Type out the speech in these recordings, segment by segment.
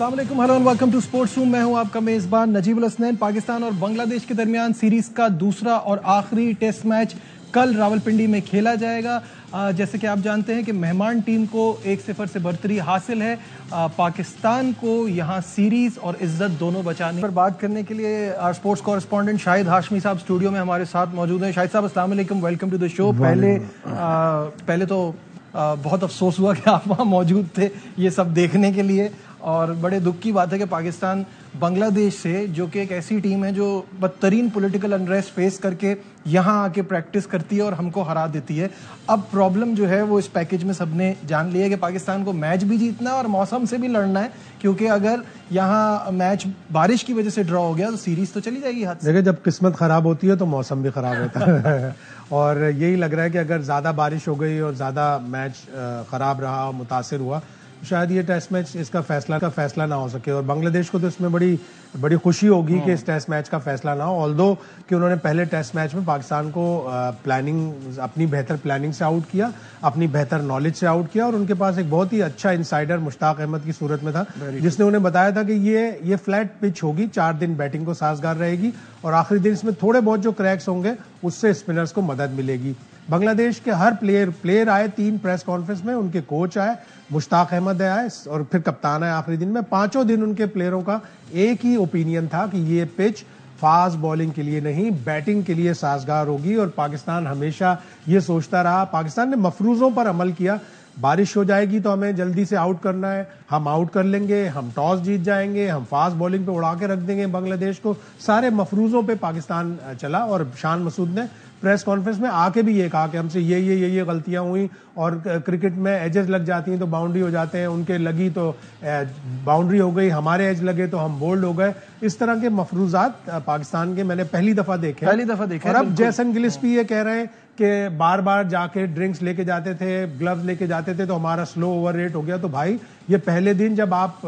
अस्सलाम वालेकुम, hello and welcome to sports room. मैं हूं आपका मेजबान नजीबुल हसनैन। पाकिस्तान और बांग्लादेश के दरमियान सीरीज का दूसरा और आखिरी टेस्ट मैच कल रावलपिंडी में खेला जाएगा। जैसे कि आप जानते हैं कि मेहमान टीम को 1-0 से बढ़तरी हासिल है। पाकिस्तान को यहां सीरीज और इज्जत दोनों बचाने पर बात करने के लिए स्पोर्ट्स कॉरेस्पॉन्डेंट शाहिद हाशमी साहब स्टूडियो में हमारे साथ मौजूद हैं। शाहिद साहब अस्सलाम वालेकुम, वेलकम टू द शो। पहले तो बहुत अफसोस हुआ कि आप वहाँ मौजूद थे ये सब देखने के लिए, और बड़े दुख की बात है कि पाकिस्तान बांग्लादेश से, जो कि एक ऐसी टीम है जो बदतरीन पॉलिटिकल अनरेस्ट फेस करके यहाँ आके प्रैक्टिस करती है और हमको हरा देती है। अब प्रॉब्लम जो है वो इस पैकेज में सबने जान लिया है कि पाकिस्तान को मैच भी जीतना है और मौसम से भी लड़ना है, क्योंकि अगर यहाँ मैच बारिश की वजह से ड्रॉ हो गया तो सीरीज तो चली जाएगी हाथ से। देखिए, जब किस्मत खराब होती है तो मौसम भी खराब होता है और यही लग रहा है कि अगर ज़्यादा बारिश हो गई और ज़्यादा मैच खराब रहा, मुतासिर हुआ, शायद ये टेस्ट मैच इसका फैसला ना हो सके। और बांग्लादेश को तो इसमें बड़ी खुशी होगी कि इस टेस्ट मैच का फैसला ना हो, ऑल्दो कि उन्होंने पहले टेस्ट मैच में पाकिस्तान को अपनी बेहतर प्लानिंग से आउट किया, अपनी बेहतर नॉलेज से आउट किया, और उनके पास एक बहुत ही अच्छा इनसाइडर मुश्ताक अहमद की सूरत में था, जिसने उन्हें बताया था कि ये फ्लैट पिच होगी, 4 दिन बैटिंग को साजगार रहेगी और आखिरी दिन इसमें थोड़े बहुत जो क्रैक्स होंगे उससे स्पिनर्स को मदद मिलेगी। बांग्लादेश के हर प्लेयर आए 3 प्रेस कॉन्फ्रेंस में, उनके कोच आए, मुश्ताक अहमद आए और फिर कप्तान आए आखिरी दिन में। 5 दिन उनके प्लेयरों का एक ही ओपिनियन था कि ये पिच फास्ट बॉलिंग के लिए नहीं, बैटिंग के लिए साजगार होगी। और पाकिस्तान हमेशा ये सोचता रहा, पाकिस्तान ने मफरूजों पर अमल किया, बारिश हो जाएगी तो हमें जल्दी से आउट करना है, हम आउट कर लेंगे, हम टॉस जीत जाएंगे, हम फास्ट बॉलिंग पे उड़ा के रख देंगे बांग्लादेश को। सारे मफरूजों पे पाकिस्तान चला और शान मसूद ने प्रेस कॉन्फ्रेंस में आके भी ये कहा कि हमसे ये गलतियां हुई और क्रिकेट में एजेस लग जाती हैं तो बाउंड्री हो जाते हैं, उनके लगी तो बाउंड्री हो गई, हमारे एज लगे तो हम बोल्ड हो गए। इस तरह के मफरूजात पाकिस्तान के मैंने पहली दफा देखे। और अब जैसन गिलिस्पी ये कह रहे हैं कि बार बार जाके ड्रिंक्स लेके जाते थे, ग्लव्स लेके जाते थे तो हमारा स्लो ओवर रेट हो गया। तो भाई, ये पहले दिन जब आप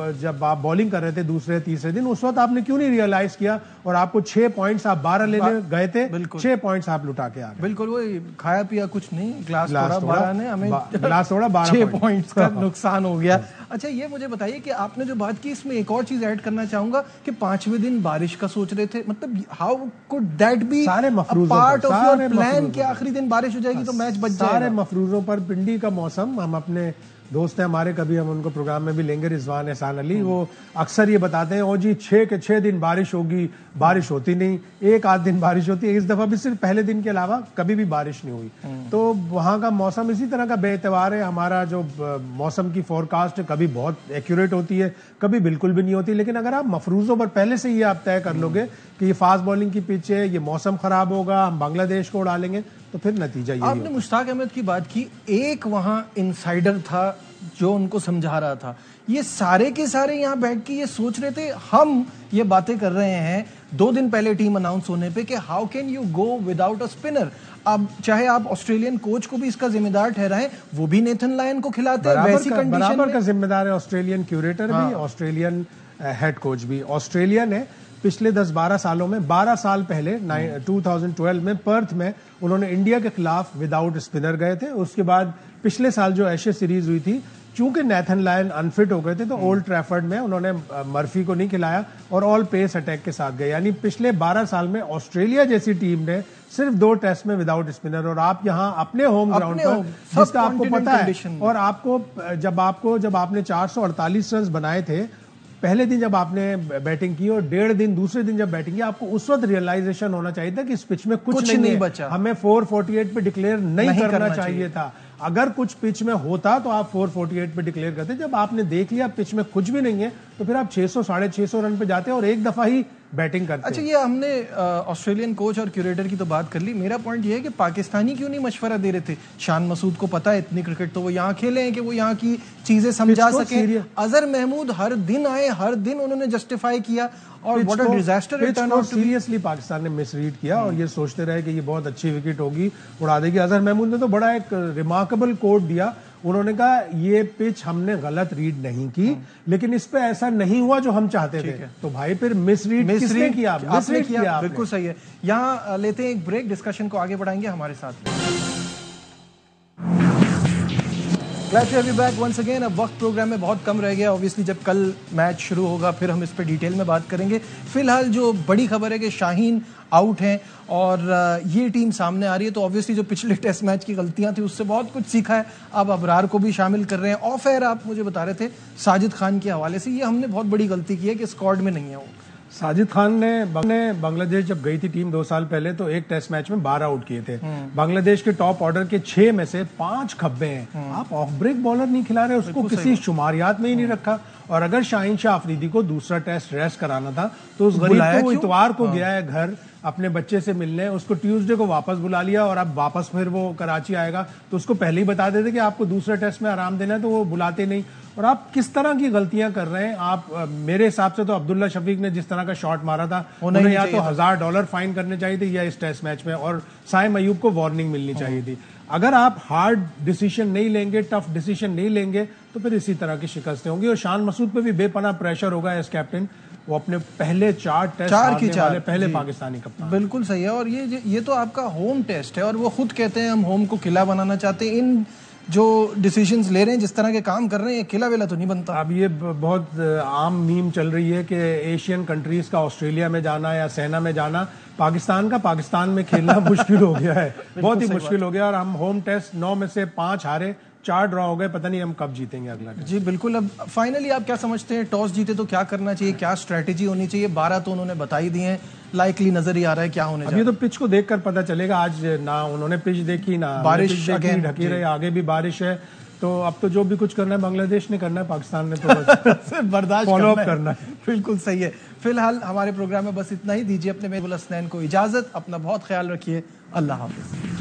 बॉलिंग कर रहे थे, दूसरे तीसरे दिन, उस वक्त आपने क्यों नहीं रियलाइज किया? और आपको 6 पॉइंट्स, आप 12 लेने गए थे, 6 पॉइंट्स आप लुटा के आ गए। बिल्कुल, वो खाया पिया कुछ नहीं, ग्लास थोड़ा 12 ने हमें ग्लास थोड़ा 6 पॉइंट्स का नुकसान हो गया। अच्छा, ये मुझे बताइए कि आपने जो बात की, इसमें एक और चीज ऐड करना चाहूंगा कि 5वें दिन बारिश का सोच रहे थे, मतलब how could that be part of your plan कि आखिरी दिन बारिश हो जाएगी तो मैच बच जाएगा? सारे मफरूजों पर पिंडी का मौसम, हम अपने दोस्त हैं हमारे, कभी हम उनको प्रोग्राम में भी लेंगे, रिजवान एहसान अली, वो अक्सर ये बताते हैं, ओ जी 6 के 6 दिन बारिश होगी, बारिश होती नहीं, 1 आध दिन बारिश होती है। इस दफा भी सिर्फ पहले दिन के अलावा कभी भी बारिश नहीं हुई। तो वहाँ का मौसम इसी तरह का बेतवार है। हमारा जो मौसम की फोरकास्ट कभी बहुत एक्यूरेट होती है, कभी बिल्कुल भी नहीं होती। लेकिन अगर आप मफरूजों पर पहले से ये आप तय कर लोगे कि ये फास्ट बॉलिंग की पिच है, ये मौसम खराब होगा, हम बांग्लादेश को उड़ा लेंगे, तो फिर नतीजा यही। आपने मुश्ताक अहमद की बात की, एक वहां इनसाइडर था जो उनको समझा रहा था। ये सारे के सारे यहाँ बैठ के ये सोच रहे थे, हम ये बातें कर रहे हैं 2 दिन पहले टीम अनाउंस होने पे कि how can you go without a spinner. अब चाहे आप ऑस्ट्रेलियन कोच को भी इसका जिम्मेदार ठहराएं, वो भी नेथन लायन को खिलाते हैं वैसी कंडीशन में। बराबर का जिम्मेदार है ऑस्ट्रेलियन क्यूरेटर भी, ऑस्ट्रेलियन हेड कोच भी। ऑस्ट्रेलिया ने पिछले 10-12 सालों में, 12 साल पहले 2012 में पर्थ में उन्होंने इंडिया के खिलाफ विदाउट स्पिनर गए थे। उसके बाद पिछले साल जो एशेज सीरीज हुई थी, चूंकि नेथन लायन अनफिट हो गए थे तो ओल्ड ट्रैफर्ड में उन्होंने मर्फी को नहीं खिलाया और ऑल पेस अटैक के साथ गए। यानी पिछले 12 साल में ऑस्ट्रेलिया जैसी टीम ने सिर्फ 2 टेस्ट में विदाउट स्पिनर, और आप यहाँ अपने होम ग्राउंड पर, जिसका आपको पता है, और आपको जब आपने 448 रन बनाए थे पहले दिन जब आपने बैटिंग की और 1.5 दिन दूसरे दिन जब बैटिंग की, आपको उस वक्त रियलाइजेशन होना चाहिए था कि इस पिच में कुछ नहीं बचा, हमें 448 पे डिक्लेयर नहीं करना चाहिए था। अगर कुछ पिच में होता तो आप 448 पे डिक्लेयर करते। जब आपने देख लिया पिच में कुछ भी नहीं है तो फिर आप 600 साढ़े 600 रन पे जाते और एक दफा ही बैटिंग करते। अच्छा, ये हमने ऑस्ट्रेलियन कोच और क्यूरेटर की तो बात कर ली। मेरा पॉइंट ये है कि पाकिस्तानी क्यों नहीं मशवरा दे रहे थे? शान मसूद को पता है इतनी क्रिकेट तो वो यहाँ खेले हैं कि वो यहाँ की चीजें समझा सके। अजहर महमूद हर दिन आए, हर दिन उन्होंने जस्टिफाई किया, और what a disaster it turn out to be. Seriously Pakistan ने मिसरीड किया और ये सोचते रहे कि ये बहुत अच्छी विकेट होगी, उड़ा देगी। अजहर महमूद ने तो बड़ा एक रिमार्केबल कोट दिया, उन्होंने कहा ये पिच हमने गलत रीड नहीं की, लेकिन इस पे ऐसा नहीं हुआ जो हम चाहते थे। तो भाई फिर मिसरीड किसने किया? आपने किया, बिल्कुल सही है। यहाँ लेते हैं एक ब्रेक, डिस्कशन को आगे बढ़ाएंगे हमारे साथ। Glad to have you back once again। अब वक्त प्रोग्राम में बहुत कम रह गया। ऑब्वियसली जब कल मैच शुरू होगा फिर हम इस पर डिटेल में बात करेंगे। फिलहाल जो बड़ी खबर है कि शाहीन आउट हैं और ये टीम सामने आ रही है, तो ऑब्वियसली जो पिछले टेस्ट मैच की गलतियां थी उससे बहुत कुछ सीखा है। अब अबरार को भी शामिल कर रहे हैं। ऑफ एयर आप मुझे बता रहे थे साजिद खान के हवाले से, ये हमने बहुत बड़ी गलती की है कि स्क्वाड में नहीं है वो। साजिद खान ने बांग्लादेश जब गई थी टीम 2 साल पहले, तो एक टेस्ट मैच में 12 आउट किए थे। बांग्लादेश के टॉप ऑर्डर के 6 में से 5 खब्बे हैं। आप ऑफ ब्रेक बॉलर नहीं खिला रहे, उसको किसी शुमारियात में ही नहीं रखा। और अगर शाहीन शाह अफरीदी को दूसरा टेस्ट रेस्ट कराना था तो उस गरीब को इतवार को गया है घर अपने बच्चे से मिलने, उसको ट्यूसडे को वापस बुला लिया और अब वापस फिर वो कराची आएगा, तो उसको पहले ही बता देते कि आपको दूसरे टेस्ट में आराम देना है, तो वो बुलाते नहीं। और आप किस तरह की गलतियां कर रहे हैं आप। मेरे हिसाब से तो अब्दुल्ला शफीक ने जिस तरह का शॉट मारा था उन्हें या तो $1000 फाइन करने चाहिए थे या इस टेस्ट मैच में, और साइम अयूब को वार्निंग मिलनी चाहिए थी। अगर आप हार्ड डिसीजन नहीं लेंगे, टफ डिसीजन नहीं लेंगे, तो फिर इसी तरह की शिकस्तें होंगी। और शान मसूद पे भी बेपनाह प्रेशर होगा एज कैप्टन। वो अपने पहले 4 टेस्ट हारने वाले पहले पाकिस्तानी कप्तान। बिल्कुल सही है। और ये तो आपका होम टेस्ट है और वो खुद कहते हैं हम होम को किला बनाना चाहते हैं। इन जो डिसीजंस ले रहे हैं, जिस तरह के काम कर रहे हैं, किला वेला तो नहीं बनता। अब ये बहुत आम मीम चल रही है कि एशियन कंट्रीज का ऑस्ट्रेलिया में जाना या सेना में जाना, पाकिस्तान का पाकिस्तान में खेलना मुश्किल हो गया है। बहुत ही मुश्किल हो गया। और हम होम टेस्ट 9 में से 5 हारे, 4 ड्रॉ हो गए। पता नहीं हम कब जीतेंगे अगला टेस्ट। जी बिल्कुल। अब फाइनली आप क्या समझते हैं, टॉस जीते तो क्या करना चाहिए, क्या स्ट्रेटेजी होनी चाहिए? 12 तो उन्होंने बता ही दिए हैं, लाइकली नजर ही आ रहा है क्या होने जा रहा है। अभी तो पिच को देखकर पता चलेगा। आज ना उन्होंने पिच देखी, ना बारिश ढकी रही, आगे भी बारिश है। तो अब तो जो भी कुछ करना है बांग्लादेश ने करना है, पाकिस्तान ने तो बस बर्दाश्त फॉलो अप करना है। बिल्कुल सही है। फिलहाल हमारे प्रोग्राम में बस इतना ही। दीजिए अपने नजीबुल हसनैन को इजाजत। अपना बहुत ख्याल रखिए। अल्लाह हाफिज।